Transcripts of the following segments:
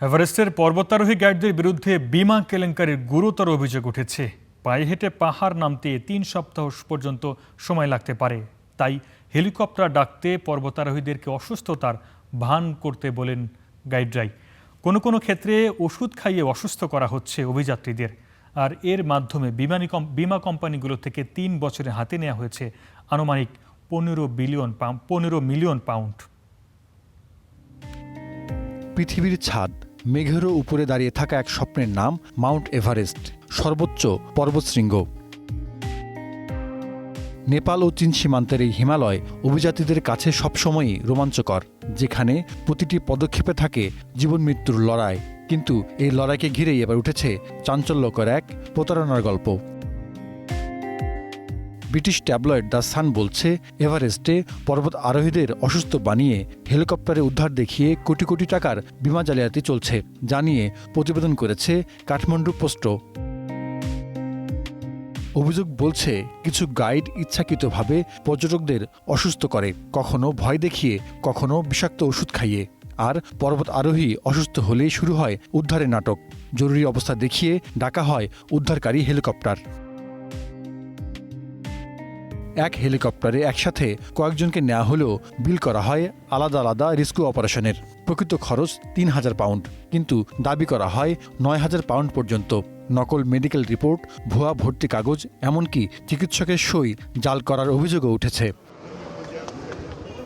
এভারেস্টের পর্বতারোহী গাইডদের বিরুদ্ধে বিমা কেলেঙ্কারির গুরুতর অভিযোগ উঠেছে। পায়ে হেঁটে পাহাড় নামতে ৩ সপ্তাহ পর্যন্ত সময় লাগতে পারে। তাই হেলিকপ্টার ডাকতে পর্বতারোহীদেরকে অসুস্থতার ভান করতে বলেন গাইডরাই। কোনো ক্ষেত্রে ওষুধ খাইয়ে অসুস্থ করা হচ্ছে অভিযাত্রীদের। আর এর মাধ্যমে বিমা কোম্পানিগুলো থেকে ৩ বছরে হাতে নেওয়া হয়েছে আনুমানিক ১৫ মিলিয়ন পাউন্ড। পৃথিবীর ছাদ, মেঘেরও উপরে দাঁড়িয়ে থাকা এক স্বপ্নের নাম মাউন্ট এভারেস্ট, সর্বোচ্চ পর্বতশৃঙ্গ। নেপাল ও চীন সীমান্তের এই হিমালয় অভিযাত্রীদের কাছে সবসময়ই রোমাঞ্চকর, যেখানে প্রতিটি পদক্ষেপে থাকে জীবন মৃত্যুর লড়াই। কিন্তু এই লড়াইকে ঘিরেই এবার উঠেছে চাঞ্চল্যকর এক প্রতারণার গল্প। ব্রিটিশ ট্যাবলয়েড দ্য সান বলছে, এভারেস্টে পর্বত আরোহীদের অসুস্থ বানিয়ে হেলিকপ্টারে উদ্ধার দেখিয়ে কোটি কোটি টাকার বিমা জালিয়াতি চলছে, জানিয়ে প্রতিবেদন করেছে কাঠমান্ডু পোস্ট। অভিযোগ বলছে, কিছু গাইড ইচ্ছাকৃতভাবে পর্যটকদের অসুস্থ করে, কখনো ভয় দেখিয়ে, কখনো বিষাক্ত ওষুধ খাইয়ে। আর পর্বত আরোহী অসুস্থ হলেই শুরু হয় উদ্ধারের নাটক। জরুরি অবস্থা দেখিয়ে ডাকা হয় উদ্ধারকারী হেলিকপ্টার। এক হেলিকপ্টারে একসাথে কয়েকজনকে নেওয়া হলেও বিল করা হয় আলাদা আলাদা রেস্কিউ অপারেশনের। প্রকৃত খরচ ৩,০০০ পাউন্ড, কিন্তু দাবি করা হয় ৯,০০০ পাউন্ড পর্যন্ত। নকল মেডিকেল রিপোর্ট, ভুয়া ভর্তি কাগজ, এমনকি চিকিৎসকের সই জাল করার অভিযোগও উঠেছে।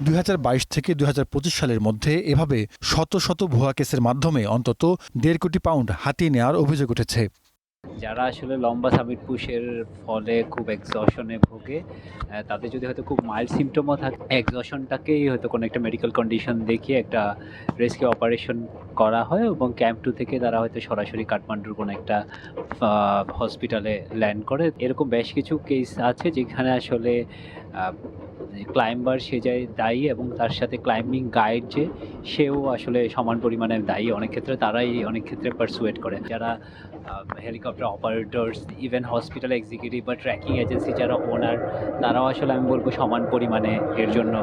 ২০২২ থেকে ২০২৫ সালের মধ্যে এভাবে শত শত ভুয়া কেসের মাধ্যমে অন্তত ১.৫ কোটি পাউন্ড হাতিয়ে নেওয়ার অভিযোগ উঠেছে। যারা আসলে লম্বা সামিট পুশের ফলে খুব এক্সজশনে ভোগে, তাদের যদি হয়তো খুব মাইল্ড সিমটমও থাকে, এক্সজশনটাকেই হয়তো কোনো একটা মেডিকেল কন্ডিশন দেখিয়ে একটা রেস্কিউ অপারেশন করা হয় এবং ক্যাম্প 2 থেকে তারা হয়তো সরাসরি কাঠমান্ডুর কোনো একটা হসপিটালে ল্যান্ড করে। এরকম বেশ কিছু কেস আছে যেখানে আসলে ক্লাইম্বার সে যায় দায়ী এবং তার সাথে ক্লাইম্বিং গাইড সেও আসলে সমান পরিমাণে দায়ী। অনেক ক্ষেত্রে তারাই অনেক ক্ষেত্রে পারসুয়েট করে। যারা helicopter operators, even hospital executive বা ট্র্যাকিং এজেন্সি যারা ওনার, তারাও আসলে আমি বলবো সমান পরিমাণে এর জন্য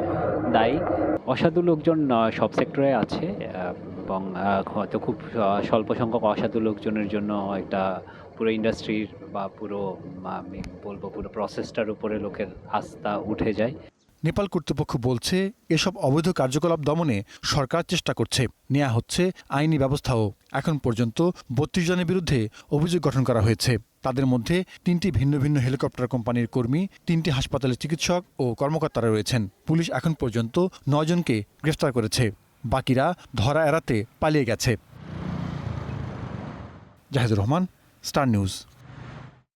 দায়ী। অসাধু লোকজন সব সেক্টরে আছে এবং হয়তো খুব স্বল্প সংখ্যক অসাধু লোকজনের জন্য একটা পুরো ইন্ডাস্ট্রির বা পুরো আমি বলবো পুরো প্রসেসটার উপরে লোকের আস্থা উঠে যায়। নেপাল কর্তৃপক্ষ বলছে, এসব অবৈধ কার্যকলাপ দমনে সরকার চেষ্টা করছে, নেওয়া হচ্ছে আইনি ব্যবস্থাও। এখন পর্যন্ত ৩২ জনের বিরুদ্ধে অভিযোগ গঠন করা হয়েছে। তাদের মধ্যে ৩টি ভিন্ন ভিন্ন হেলিকপ্টার কোম্পানির কর্মী, 3টি হাসপাতালের চিকিৎসক ও কর্মকর্তারা রয়েছেন। পুলিশ এখন পর্যন্ত ৯ জনকে গ্রেফতার করেছে, বাকিরা ধরা এড়াতে পালিয়ে গেছে। Zahidur Rahman, Star news.